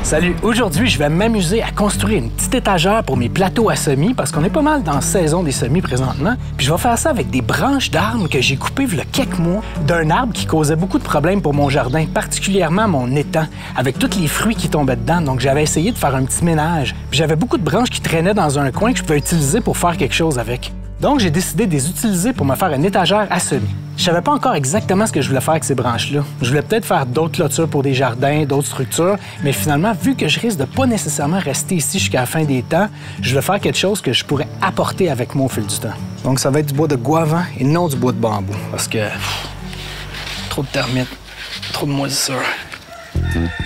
Salut! Aujourd'hui, je vais m'amuser à construire une petite étagère pour mes plateaux à semis parce qu'on est pas mal dans la saison des semis présentement. Puis je vais faire ça avec des branches d'arbres que j'ai coupées il y a quelques mois d'un arbre qui causait beaucoup de problèmes pour mon jardin, particulièrement mon étang, avec tous les fruits qui tombaient dedans. Donc j'avais essayé de faire un petit ménage. Puis j'avais beaucoup de branches qui traînaient dans un coin que je pouvais utiliser pour faire quelque chose avec. Donc j'ai décidé de les utiliser pour me faire une étagère à semis. Je savais pas encore exactement ce que je voulais faire avec ces branches-là. Je voulais peut-être faire d'autres clôtures pour des jardins, d'autres structures, mais finalement, vu que je risque de pas nécessairement rester ici jusqu'à la fin des temps, je voulais faire quelque chose que je pourrais apporter avec moi au fil du temps. Donc ça va être du bois de goavant et non du bois de bambou, parce que trop de termites, trop de moisissures.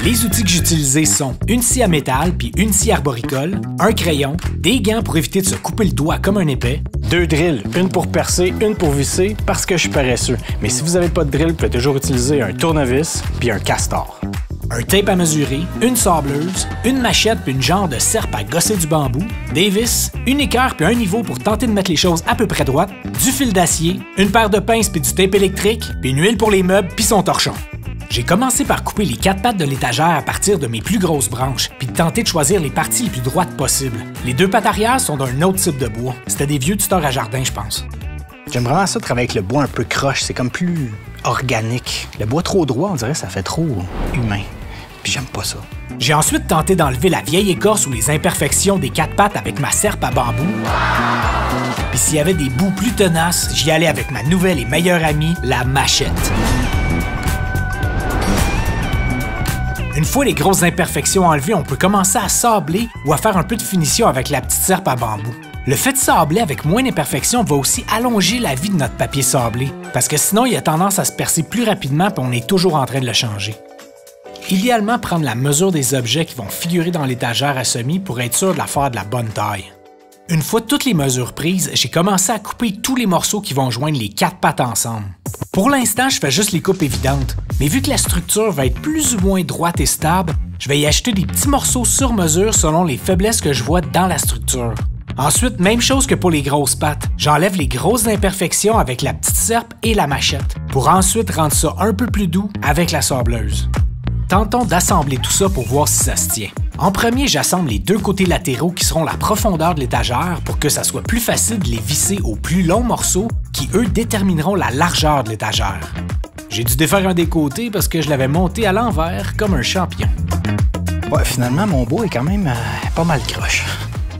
Les outils que j'ai utilisés sont une scie à métal puis une scie arboricole, un crayon, des gants pour éviter de se couper le doigt comme un épais, 2 drills, une pour percer, une pour visser, parce que je suis paresseux. Mais si vous n'avez pas de drill, vous pouvez toujours utiliser un tournevis puis un castor. un tape à mesurer, une sableuse, une machette puis une genre de serpe à gosser du bambou, des vis, une équerre puis un niveau pour tenter de mettre les choses à peu près droites, du fil d'acier, une paire de pinces puis du tape électrique, puis une huile pour les meubles puis son torchon. J'ai commencé par couper les 4 pattes de l'étagère à partir de mes plus grosses branches, puis de tenter de choisir les parties les plus droites possibles. Les 2 pattes arrière sont d'un autre type de bois. C'était des vieux tuteurs à jardin, je pense. J'aime vraiment ça de travailler avec le bois un peu croche, c'est comme plus organique. Le bois trop droit, on dirait que ça fait trop humain. Puis j'aime pas ça. J'ai ensuite tenté d'enlever la vieille écorce ou les imperfections des 4 pattes avec ma serpe à bambou. Puis s'il y avait des bouts plus tenaces, j'y allais avec ma nouvelle et meilleure amie, la machette. Une fois les grosses imperfections enlevées, on peut commencer à sabler ou à faire un peu de finition avec la petite serpe à bambou. Le fait de sabler avec moins d'imperfections va aussi allonger la vie de notre papier sablé, parce que sinon il a tendance à se percer plus rapidement et on est toujours en train de le changer. Idéalement, prendre la mesure des objets qui vont figurer dans l'étagère à semis pour être sûr de la faire de la bonne taille. Une fois toutes les mesures prises, j'ai commencé à couper tous les morceaux qui vont joindre les 4 pattes ensemble. Pour l'instant, je fais juste les coupes évidentes, mais vu que la structure va être plus ou moins droite et stable, je vais y acheter des petits morceaux sur mesure selon les faiblesses que je vois dans la structure. Ensuite, même chose que pour les grosses pattes, j'enlève les grosses imperfections avec la petite serpe et la machette, pour ensuite rendre ça un peu plus doux avec la sableuse. Tentons d'assembler tout ça pour voir si ça se tient. En premier, j'assemble les 2 côtés latéraux qui seront la profondeur de l'étagère pour que ça soit plus facile de les visser aux plus longs morceaux qui, eux, détermineront la largeur de l'étagère. J'ai dû défaire un des côtés parce que je l'avais monté à l'envers comme un champion. Ouais, finalement, mon bois est quand même pas mal croche.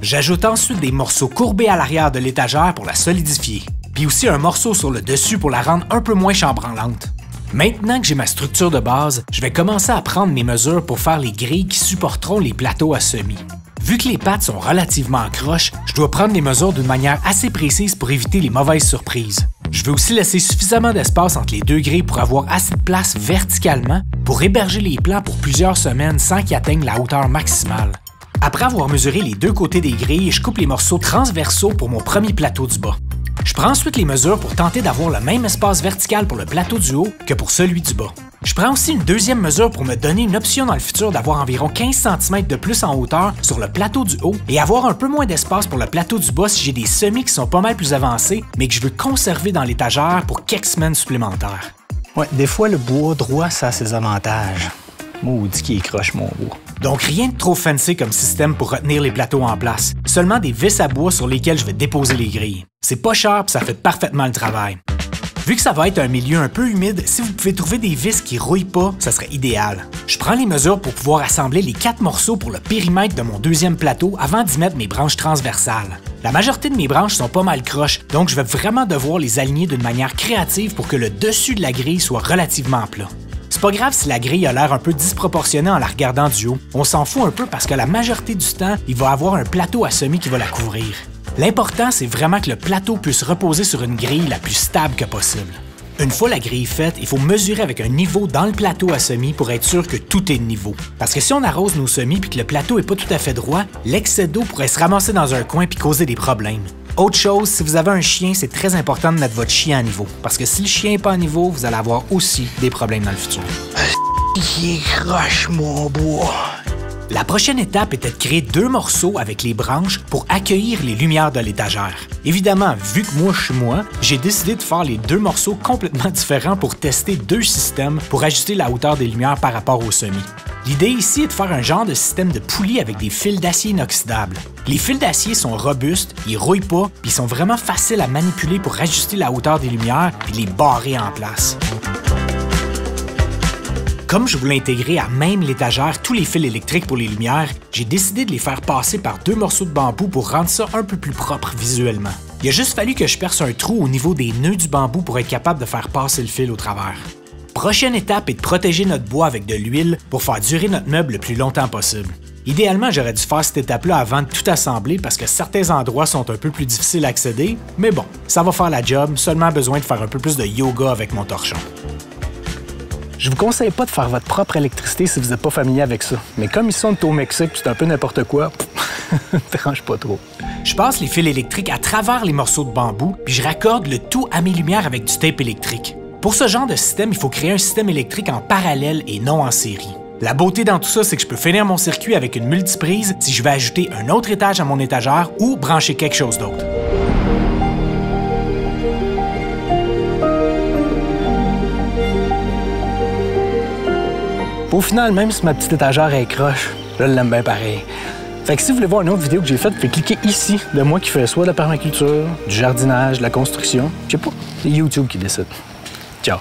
J'ajoute ensuite des morceaux courbés à l'arrière de l'étagère pour la solidifier, puis aussi un morceau sur le dessus pour la rendre un peu moins chambranlante. Maintenant que j'ai ma structure de base, je vais commencer à prendre mes mesures pour faire les grilles qui supporteront les plateaux à semis. Vu que les pattes sont relativement croches, je dois prendre les mesures d'une manière assez précise pour éviter les mauvaises surprises. Je veux aussi laisser suffisamment d'espace entre les 2 grilles pour avoir assez de place verticalement pour héberger les plants pour plusieurs semaines sans qu'ils atteignent la hauteur maximale. Après avoir mesuré les 2 côtés des grilles, je coupe les morceaux transversaux pour mon premier plateau du bas. Je prends ensuite les mesures pour tenter d'avoir le même espace vertical pour le plateau du haut que pour celui du bas. Je prends aussi une deuxième mesure pour me donner une option dans le futur d'avoir environ 15 cm de plus en hauteur sur le plateau du haut et avoir un peu moins d'espace pour le plateau du bas si j'ai des semis qui sont pas mal plus avancés mais que je veux conserver dans l'étagère pour quelques semaines supplémentaires. Ouais, des fois, le bois droit, ça a ses avantages. Maudit qui est croche, mon bois. Donc rien de trop fancy comme système pour retenir les plateaux en place. Seulement des vis à bois sur lesquelles je vais déposer les grilles. C'est pas cher et ça fait parfaitement le travail. Vu que ça va être un milieu un peu humide, si vous pouvez trouver des vis qui rouillent pas, ça serait idéal. Je prends les mesures pour pouvoir assembler les 4 morceaux pour le périmètre de mon deuxième plateau avant d'y mettre mes branches transversales. La majorité de mes branches sont pas mal croches, donc je vais vraiment devoir les aligner d'une manière créative pour que le dessus de la grille soit relativement plat. C'est pas grave si la grille a l'air un peu disproportionnée en la regardant du haut. On s'en fout un peu parce que la majorité du temps, il va avoir un plateau à semis qui va la couvrir. L'important, c'est vraiment que le plateau puisse reposer sur une grille la plus stable que possible. Une fois la grille faite, il faut mesurer avec un niveau dans le plateau à semis pour être sûr que tout est de niveau. Parce que si on arrose nos semis et que le plateau est pas tout à fait droit, l'excès d'eau pourrait se ramasser dans un coin puis causer des problèmes. Autre chose, si vous avez un chien, c'est très important de mettre votre chien à niveau. Parce que si le chien n'est pas à niveau, vous allez avoir aussi des problèmes dans le futur. Il est croche, mon bois. La prochaine étape était de créer 2 morceaux avec les branches pour accueillir les lumières de l'étagère. Évidemment, vu que moi je suis moi, j'ai décidé de faire les 2 morceaux complètement différents pour tester 2 systèmes pour ajuster la hauteur des lumières par rapport au semis. L'idée ici est de faire un genre de système de poulie avec des fils d'acier inoxydable. Les fils d'acier sont robustes, ils rouillent pas, puis ils sont vraiment faciles à manipuler pour ajuster la hauteur des lumières et les barrer en place. Comme je voulais intégrer à même l'étagère tous les fils électriques pour les lumières, j'ai décidé de les faire passer par 2 morceaux de bambou pour rendre ça un peu plus propre visuellement. Il a juste fallu que je perce un trou au niveau des nœuds du bambou pour être capable de faire passer le fil au travers. Prochaine étape est de protéger notre bois avec de l'huile pour faire durer notre meuble le plus longtemps possible. Idéalement, j'aurais dû faire cette étape-là avant de tout assembler parce que certains endroits sont un peu plus difficiles à accéder, mais bon, ça va faire la job, seulement besoin de faire un peu plus de yoga avec mon torchon. Je vous conseille pas de faire votre propre électricité si vous n'êtes pas familier avec ça. Mais comme ils sont au Mexique, c'est un peu n'importe quoi, dérange pas trop. Je passe les fils électriques à travers les morceaux de bambou, puis je raccorde le tout à mes lumières avec du tape électrique. Pour ce genre de système, il faut créer un système électrique en parallèle et non en série. La beauté dans tout ça, c'est que je peux finir mon circuit avec une multiprise si je veux ajouter un autre étage à mon étagère ou brancher quelque chose d'autre. Au final, même si ma petite étagère est croche, je l'aime bien pareil. Fait que si vous voulez voir une autre vidéo que j'ai faite, vous pouvez cliquer ici de moi qui fait soit de la permaculture, du jardinage, de la construction. Je sais pas, c'est YouTube qui décide. Ciao!